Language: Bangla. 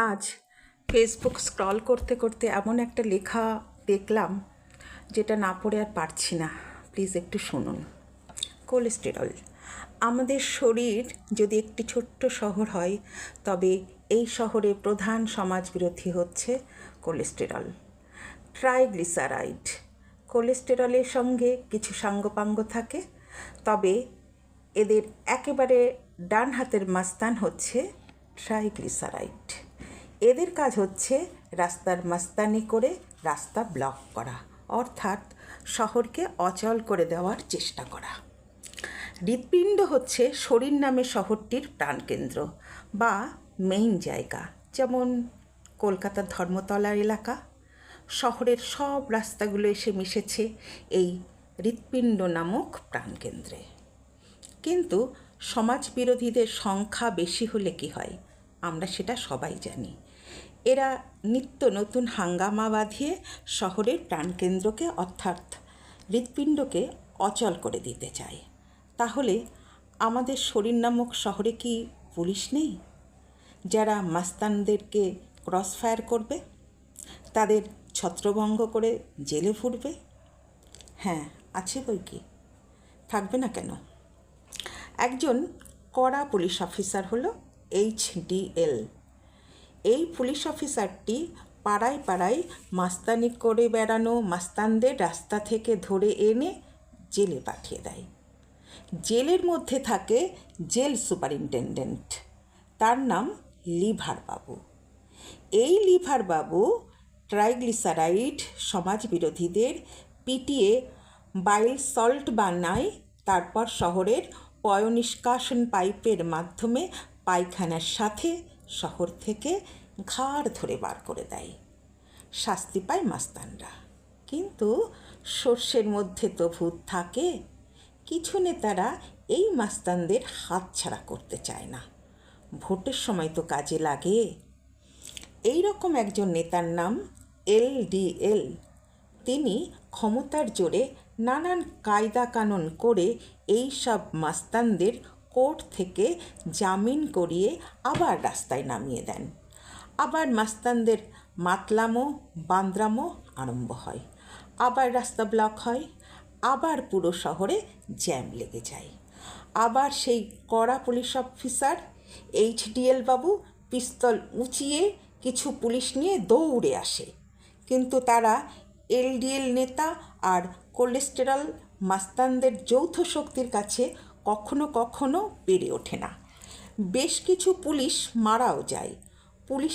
আজ ফেসবুক স্ক্রল করতে করতে এমন একটা লেখা দেখলাম যেটা না পড়ে আর পারছি না। প্লিজ একটু শুনুন। কোলেস্টেরল। আমাদের শরীর যদি একটি ছোট্ট শহর হয়, তবে এই শহরে প্রধান সমাজবিরোধী হচ্ছে কোলেস্টেরল। ট্রাইগ্লিসারাইড। কোলেস্টেরলের সঙ্গে কিছু সাঙ্গপাঙ্গ থাকে, তবে এদের একেবারে ডান হাতের মাস্তান হচ্ছে ট্রাইগ্লিসারাইড। এদের কাজ হচ্ছে রাস্তার মাস্তানি করে রাস্তা ব্লক করা, অর্থাৎ শহরকে অচল করে দেওয়ার চেষ্টা করা। হৃৎপিণ্ড হচ্ছে শরীর নামে শহরটির প্রাণকেন্দ্র বা মেইন জায়গা। যেমন কলকাতার ধর্মতলার এলাকা, শহরের সব রাস্তাগুলো এসে মিশেছে এই হৃৎপিণ্ড নামক প্রাণকেন্দ্রে। কিন্তু সমাজবিরোধীদের সংখ্যা বেশি হলে কি হয়, আমরা সেটা সবাই জানি। এরা নিত্য নতুন হাঙ্গামা বাঁধিয়ে শহরের প্রাণকেন্দ্রকে অর্থাৎ হৃৎপিণ্ডকে অচল করে দিতে চায়। তাহলে আমাদের শরীর নামক শহরে কি পুলিশ নেই, যারা মাস্তানদেরকে ক্রসফায়ার করবে, তাদের ছত্রভঙ্গ করে জেলে ফুটবে? হ্যাঁ, আছে বই কি, থাকবে না কেন? একজন কড়া পুলিশ অফিসার হলো HDL। এই পুলিশ অফিসারটি পাড়ায় পাড়ায় মাস্তানি করে বেড়ানো মাস্তানদের রাস্তা থেকে ধরে এনে জেলে পাঠিয়ে দেয়। জেলের মধ্যে থাকে জেল সুপারিনটেনডেন্ট, তার নাম লিভার বাবু। এই লিভার বাবু ট্রাইগ্লিসারাইড সমাজবিরোধীদের পিটিয়ে বাইল সল্ট বানায়, তারপর শহরের পয়ঃনিষ্কাশন পাইপের মাধ্যমে পায়খানার সাথে শহর থেকে ঘাড় ধরে বার করে দেয়। শাস্তি পায় মাস্তানরা। কিন্তু সর্ষের মধ্যে তো ভূত থাকে। কিছু নেতারা এই মাস্তানদের হাতছাড়া করতে চায় না। ভোটের সময় তো কাজে লাগে। এই রকম একজন নেতার নাম LDL। তিনি ক্ষমতার জোরে নানান কায়দা কানুন করে এই সব মাস্তানদের কোর্ট থেকে জামিন করিয়ে আবার রাস্তায় নামিয়ে দেন। আবার মাস্তানদের মাতলামো বান্দ্রামো আরম্ভ হয়, আবার রাস্তা ব্লক হয়, আবার পুরো শহরে জ্যাম লেগে যায়। আবার সেই কড়া পুলিশ অফিসার HDL বাবু পিস্তল উঁচিয়ে কিছু পুলিশ নিয়ে দৌড়ে আসে, কিন্তু তারা LDL নেতা আর কোলেস্টেরল মাস্তানদের যৌথ শক্তির কাছে কখনো কখনো পেরে ওঠে না। বেশ কিছু পুলিশ মারাও যায়। পুলিশ